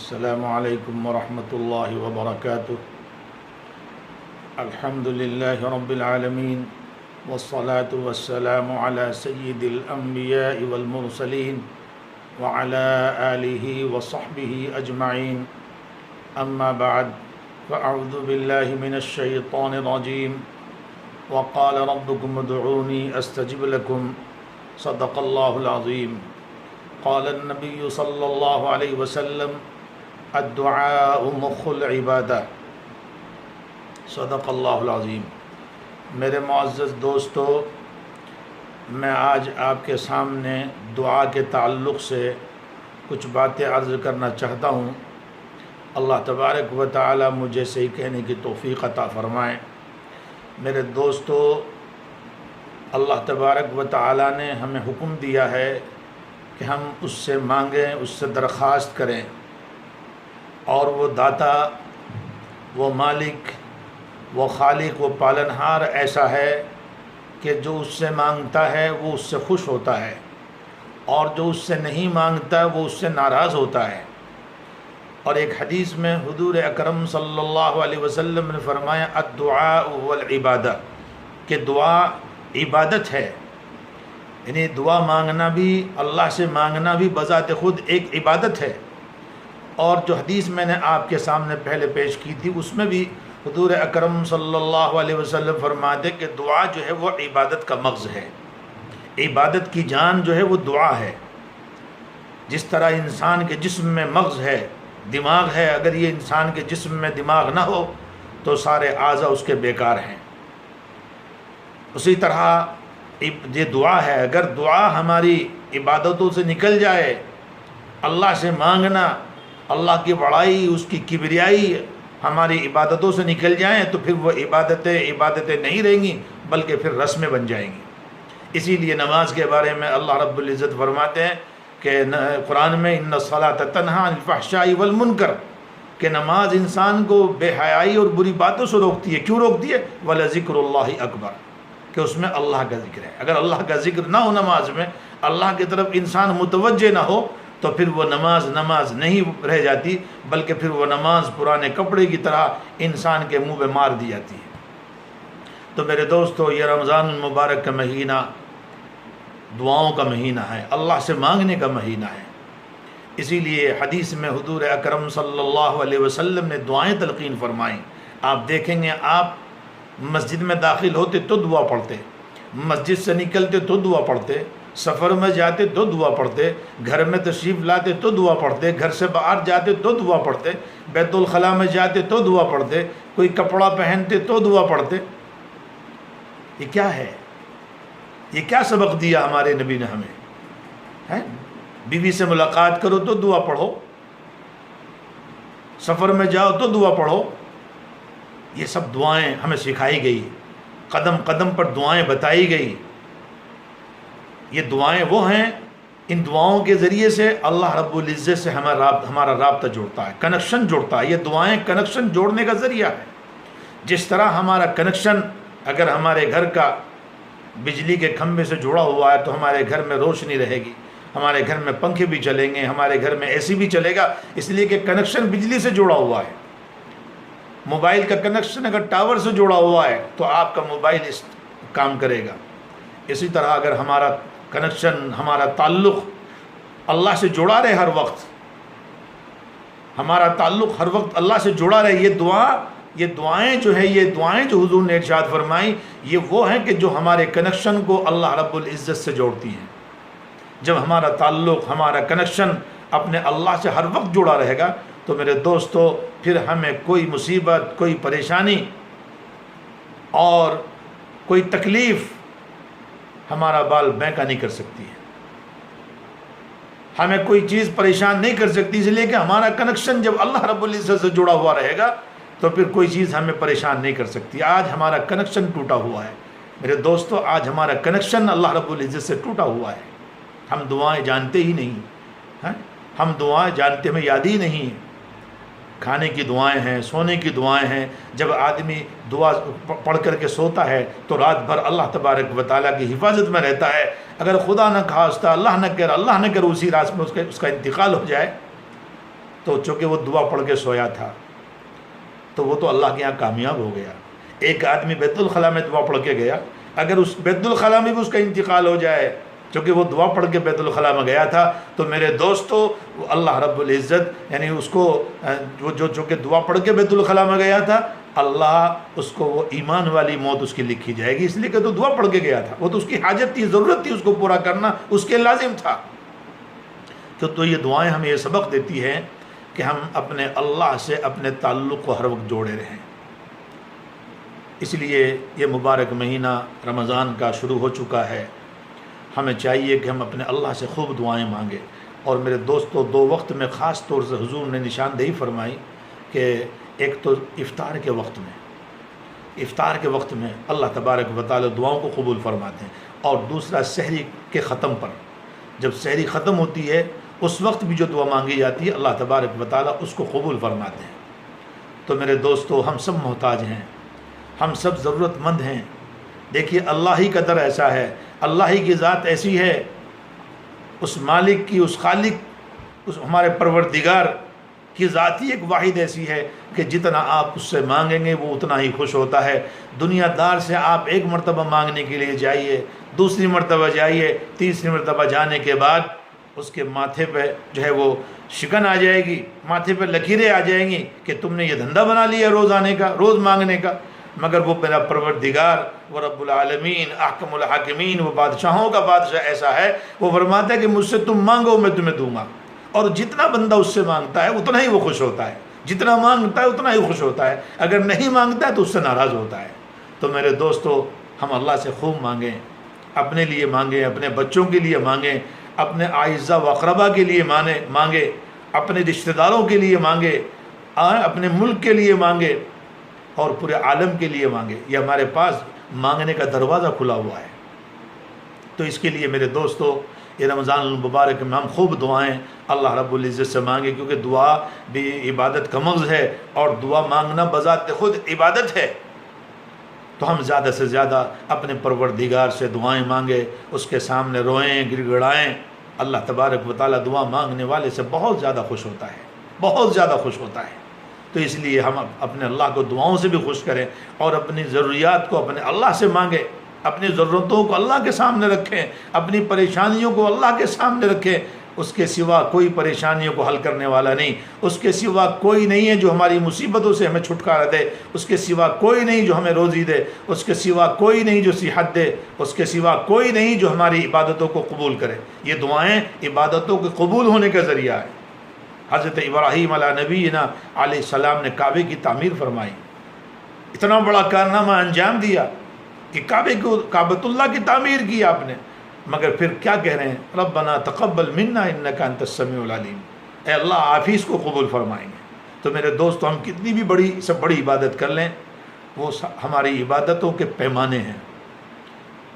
السلام علیکم ورحمۃ اللہ وبرکاتہ۔ الحمد للہ رب العالمین والصلاة والسلام علی سید الانبیاء والمرسلین وعلی آلہ وصحبہ اجمعین، اما بعد فاعوذ باللہ من الشیطان الرجیم وقال ربکم ادعونی استجب لکم، صدق اللہ العظیم۔ قال النبی صلی اللہ علیہ وسلم الدعاء مخ العبادہ، صدق اللہ العظیم۔ میرے معزز دوستو، میں آج آپ کے سامنے دعا کے تعلق سے کچھ باتیں عرض کرنا چاہتا ہوں۔ اللہ تبارک و تعالی مجھے صحیح کہنے کی توفیق عطا فرمائے۔ میرے دوستو، اللہ تبارک و تعالی نے ہمیں حکم دیا ہے کہ ہم اس سے مانگیں، اس سے درخواست کریں، اور وہ داتا، وہ مالک، وہ خالق، وہ پالنہار ایسا ہے کہ جو اس سے مانگتا ہے وہ اس سے خوش ہوتا ہے، اور جو اس سے نہیں مانگتا وہ اس سے ناراض ہوتا ہے۔ اور ایک حدیث میں حضور اکرم صلی اللہ علیہ وسلم نے فرمایا الدعاء والعبادہ، کہ دعا عبادت ہے، یعنی دعا مانگنا بھی، اللہ سے مانگنا بھی بذات خود ایک عبادت ہے۔ اور جو حدیث میں نے آپ کے سامنے پہلے پیش کی تھی، اس میں بھی حضور اکرم صلی اللہ علیہ وسلم فرماتے کہ دعا جو ہے وہ عبادت کا مغز ہے، عبادت کی جان جو ہے وہ دعا ہے۔ جس طرح انسان کے جسم میں مغز ہے، دماغ ہے، اگر یہ انسان کے جسم میں دماغ نہ ہو تو سارے اعضاء اس کے بیکار ہیں۔ اسی طرح یہ دعا ہے، اگر دعا ہماری عبادتوں سے نکل جائے، اللہ سے مانگنا، اللہ کی بڑائی، اس کی کبریائی ہماری عبادتوں سے نکل جائیں تو پھر وہ عبادتیں نہیں رہیں گی، بلکہ پھر رسمیں بن جائیں گی۔ اسی لیے نماز کے بارے میں اللہ رب العزت فرماتے ہیں کہ قرآن میں ان الصلاۃ تنہی عن الفحشاء والمنکر، کہ نماز انسان کو بے حیائی اور بری باتوں سے روکتی ہے۔ کیوں روکتی ہے؟ وَلَذِكْرُ اللَّهِ أَكْبَرُ، کہ اس میں اللہ کا ذکر ہے۔ اگر اللہ کا ذکر نہ ہو نماز میں، اللہ کی طرف انسان متوجہ نہ ہو، تو پھر وہ نماز نہیں رہ جاتی، بلکہ پھر وہ نماز پرانے کپڑے کی طرح انسان کے منہ پہ مار دی جاتی ہے۔ تو میرے دوستو، یہ رمضان المبارک کا مہینہ دعاؤں کا مہینہ ہے، اللہ سے مانگنے کا مہینہ ہے۔ اسی لیے حدیث میں حضور اکرم صلی اللہ علیہ وسلم نے دعائیں تلقین فرمائیں۔ آپ دیکھیں گے، آپ مسجد میں داخل ہوتے تو دعا پڑھتے، مسجد سے نکلتے تو دعا پڑھتے، سفر میں جاتے تو دعا پڑھتے، گھر میں تشریف لاتے تو دعا پڑھتے، گھر سے باہر جاتے تو دعا پڑھتے، بیت الخلاء میں جاتے تو دعا پڑھتے، کوئی کپڑا پہنتے تو دعا پڑھتے۔ یہ کیا ہے؟ یہ کیا سبق دیا ہمارے نبی نے ہمیں؟ بیوی سے ملاقات کرو تو دعا پڑھو، سفر میں جاؤ تو دعا پڑھو۔ یہ سب دعائیں ہمیں سکھائی گئی، قدم قدم پر دعائیں بتائی گئی۔ یہ دعائیں وہ ہیں، ان دعاؤں کے ذریعے سے اللہ رب العزت سے ہمارا رابطہ جوڑتا ہے، کنیکشن جوڑتا ہے۔ یہ دعائیں کنیکشن جوڑنے کا ذریعہ ہے۔ جس طرح ہمارا کنیکشن اگر ہمارے گھر کا بجلی کے کھمبے سے جڑا ہوا ہے تو ہمارے گھر میں روشنی رہے گی، ہمارے گھر میں پنکھے بھی چلیں گے، ہمارے گھر میں اے سی بھی چلے گا، اس لیے کہ کنیکشن بجلی سے جڑا ہوا ہے۔ موبائل کا کنیکشن اگر ٹاور سے جڑا ہوا ہے تو آپ کا موبائل اس کام کرے گا۔ اسی طرح اگر ہمارا کنیکشن، ہمارا تعلق اللہ سے جڑا رہے، ہر وقت ہمارا تعلق ہر وقت اللہ سے جڑا رہے، یہ دعائیں جو ہے، یہ دعائیں جو حضور نے ارشاد فرمائی، یہ وہ ہیں کہ جو ہمارے کنیکشن کو اللہ رب العزت سے جوڑتی ہیں۔ جب ہمارا تعلق، ہمارا کنیکشن اپنے اللہ سے ہر وقت جڑا رہے گا تو میرے دوستو، پھر ہمیں کوئی مصیبت، کوئی پریشانی اور کوئی تکلیف ہمارا بال بینکا نہیں کر سکتی ہے، ہمیں کوئی چیز پریشان نہیں کر سکتی، اس لیے کہ ہمارا کنیکشن جب اللہ رب العزت سے جڑا ہوا رہے گا تو پھر کوئی چیز ہمیں پریشان نہیں کر سکتی۔ آج ہمارا کنیکشن ٹوٹا ہوا ہے میرے دوستو، آج ہمارا کنیکشن اللہ رب العزت سے ٹوٹا ہوا ہے۔ ہم دعائیں جانتے ہی نہیں، ہم دعائیں جانتے ہمیں یاد ہی نہیں ہیں۔ کھانے کی دعائیں ہیں، سونے کی دعائیں ہیں۔ جب آدمی دعا پڑھ کر کے سوتا ہے تو رات بھر اللہ تبارک و تعالیٰ کی حفاظت میں رہتا ہے۔ اگر خدا نہ خواستہ، اللہ نہ کر اسی رات میں اس کا انتقال ہو جائے تو چونکہ وہ دعا پڑھ کے سویا تھا تو وہ تو اللہ کے یہاں کامیاب ہو گیا۔ ایک آدمی بیت الخلاء میں دعا پڑھ کے گیا، اگر اس بیت الخلاء میں بھی اس کا انتقال ہو جائے چونکہ وہ دعا پڑھ کے بیت الخلاء میں گیا تھا، تو میرے دوستو اللہ رب العزت یعنی اس کو جو چونکہ دعا پڑھ کے بیت الخلاء میں گیا تھا، اللہ اس کو وہ ایمان والی موت اس کی لکھی جائے گی، اس لیے کہ تو دعا پڑھ کے گیا تھا، وہ تو اس کی حاجت تھی، ضرورت تھی اس کو پورا کرنا، اس کے لازم تھا۔ تو یہ دعائیں ہمیں یہ سبق دیتی ہیں کہ ہم اپنے اللہ سے اپنے تعلق کو ہر وقت جوڑے رہیں۔ اس لیے یہ مبارک مہینہ رمضان کا شروع ہو چکا ہے، ہمیں چاہیے کہ ہم اپنے اللہ سے خوب دعائیں مانگیں۔ اور میرے دوستو، 2 وقت میں خاص طور سے حضور نے نشاندہی فرمائی کہ ایک تو افطار کے وقت میں اللہ تبارک و تعالی دعاؤں کو قبول فرماتے ہیں، اور دوسرا سحری کے ختم پر، جب سحری ختم ہوتی ہے اس وقت بھی جو دعا مانگی جاتی ہے اللہ تبارک و تعالی اس کو قبول فرماتے ہیں۔ تو میرے دوستو، ہم سب محتاج ہیں، ہم سب ضرورت مند ہیں۔ دیکھیے اللہ ہی کا در ایسا ہے، اللہ ہی کی ذات ایسی ہے، اس مالک کی، اس خالق، اس ہمارے پروردگار کی ذات ہی ایک واحد ایسی ہے کہ جتنا آپ اس سے مانگیں گے وہ اتنا ہی خوش ہوتا ہے۔ دنیا دار سے آپ 1 مرتبہ مانگنے کے لیے جائیے، دوسری مرتبہ جائیے، تیسری مرتبہ جانے کے بعد اس کے ماتھے پہ جو ہے وہ شکن آ جائے گی، ماتھے پہ لکیریں آ جائیں گی کہ تم نے یہ دھندا بنا لیا روز آنے کا، روز مانگنے کا۔ مگر وہ میرا پروردگار، وہ رب العالمین، احکم الحاکمین، وہ بادشاہوں کا بادشاہ ایسا ہے، وہ فرماتا ہے کہ مجھ سے تم مانگو میں تمہیں دوں گا، اور جتنا بندہ اس سے مانگتا ہے اتنا ہی وہ خوش ہوتا ہے، جتنا مانگتا ہے اتنا ہی خوش ہوتا ہے، اگر نہیں مانگتا ہے تو اس سے ناراض ہوتا ہے۔ تو میرے دوستو، ہم اللہ سے خوب مانگیں، اپنے لیے مانگیں، اپنے بچوں کے لیے مانگیں، اپنے اعزاء و اقربا کے لیے مانگیں، اپنے رشتہ داروں کے لیے مانگیں، اپنے ملک کے لیے مانگیں، اور پورے عالم کے لیے مانگے۔ یہ ہمارے پاس مانگنے کا دروازہ کھلا ہوا ہے۔ تو اس کے لیے میرے دوستو، یہ رمضان المبارک میں ہم خوب دعائیں اللہ رب العزت سے مانگے، کیونکہ دعا بھی عبادت کا مغز ہے، اور دعا مانگنا بذات خود عبادت ہے۔ تو ہم زیادہ سے زیادہ اپنے پروردگار سے دعائیں مانگے، اس کے سامنے روئیں، گڑ گڑائیں۔ اللہ تبارک و تعالیٰ دعا مانگنے والے سے بہت زیادہ خوش ہوتا ہے، بہت زیادہ خوش ہوتا ہے۔ تو اس لیے ہم اپنے اللہ کو دعاؤں سے بھی خوش کریں، اور اپنی ضروریات کو اپنے اللہ سے مانگیں، اپنی ضرورتوں کو اللہ کے سامنے رکھیں، اپنی پریشانیوں کو اللہ کے سامنے رکھیں۔ اس کے سوا کوئی پریشانیوں کو حل کرنے والا نہیں، اس کے سوا کوئی نہیں ہے جو ہماری مصیبتوں سے ہمیں چھٹکارا دے، اس کے سوا کوئی نہیں جو ہمیں روزی دے، اس کے سوا کوئی نہیں جو صحت دے، اس کے سوا کوئی نہیں جو ہماری عبادتوں کو قبول کرے۔ یہ دعائیں عبادتوں کے قبول ہونے کا ذریعہ ہے۔ حضرت ابراہیم علیہ نبینا علیہ السلام نے کعبے کی تعمیر فرمائی، اتنا بڑا کارنامہ انجام دیا کہ کعبۃ اللہ کی تعمیر کی آپ نے، مگر پھر کیا کہہ رہے ہیں؟ ربنا تقبل منا انک انت السمیع العلیم، اے اللہ آپ ہی اس کو قبول فرمائیں گے۔ تو میرے دوستو، ہم کتنی بھی بڑی عبادت کر لیں، وہ ہماری عبادتوں کے پیمانے ہیں۔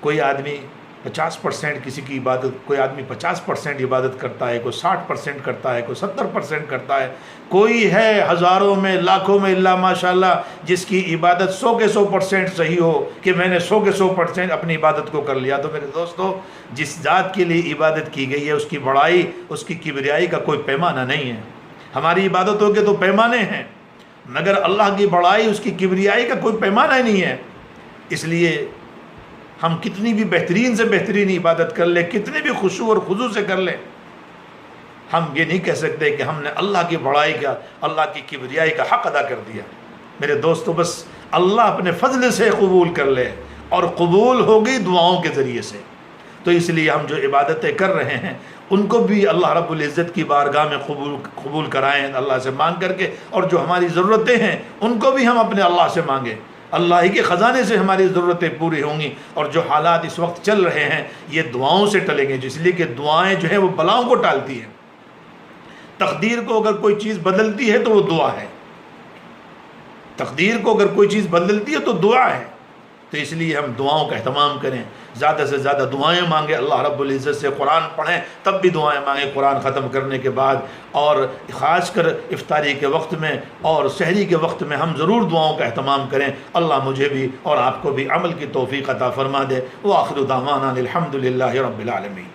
کوئی آدمی 50% کسی کی عبادت، کوئی آدمی 50% عبادت کرتا ہے، کوئی 60% کرتا ہے، کوئی 70% کرتا ہے، کوئی ہے ہزاروں میں، لاکھوں میں اللہ ماشاءاللہ جس کی عبادت 100 کے 100% صحیح ہو کہ میں نے 100 کے 100% اپنی عبادت کو کر لیا۔ تو میرے دوستو، جس ذات کے لیے عبادت کی گئی ہے اس کی بڑائی، اس کی کبریائی کا کوئی پیمانہ نہیں ہے۔ ہماری عبادتوں کے تو پیمانے ہیں، مگر اللہ کی بڑائی، اس کی کبریائی کا کوئی پیمانہ ہی نہیں ہے۔ اس لیے ہم کتنی بھی بہترین سے بہترین عبادت کر لیں، کتنی بھی خشوع اور خضوع سے کر لیں، ہم یہ نہیں کہہ سکتے کہ ہم نے اللہ کی بڑائی کا، اللہ کی کبریائی کا حق ادا کر دیا۔ میرے دوستو، بس اللہ اپنے فضل سے قبول کر لے، اور قبول ہوگی دعاؤں کے ذریعے سے۔ تو اس لیے ہم جو عبادتیں کر رہے ہیں ان کو بھی اللہ رب العزت کی بارگاہ میں قبول کرائیں اللہ سے مانگ کر کے، اور جو ہماری ضرورتیں ہیں ان کو بھی ہم اپنے اللہ سے مانگیں۔ اللہ ہی کے خزانے سے ہماری ضرورتیں پوری ہوں گی، اور جو حالات اس وقت چل رہے ہیں یہ دعاؤں سے ٹلیں گے، اس لیے کہ دعائیں جو ہیں وہ بلاؤں کو ٹالتی ہیں۔ تقدیر کو اگر کوئی چیز بدلتی ہے تو وہ دعا ہے، تقدیر کو اگر کوئی چیز بدلتی ہے تو دعا ہے۔ تو اس لیے ہم دعاؤں کا اہتمام کریں، زیادہ سے زیادہ دعائیں مانگیں اللہ رب العزت سے، قرآن پڑھیں تب بھی دعائیں مانگیں قرآن ختم کرنے کے بعد، اور خاص کر افطاری کے وقت میں اور سحری کے وقت میں ہم ضرور دعاؤں کا اہتمام کریں۔ اللہ مجھے بھی اور آپ کو بھی عمل کی توفیق عطا فرما دے۔ وآخر دعوانا الحمد للہ رب العالمین۔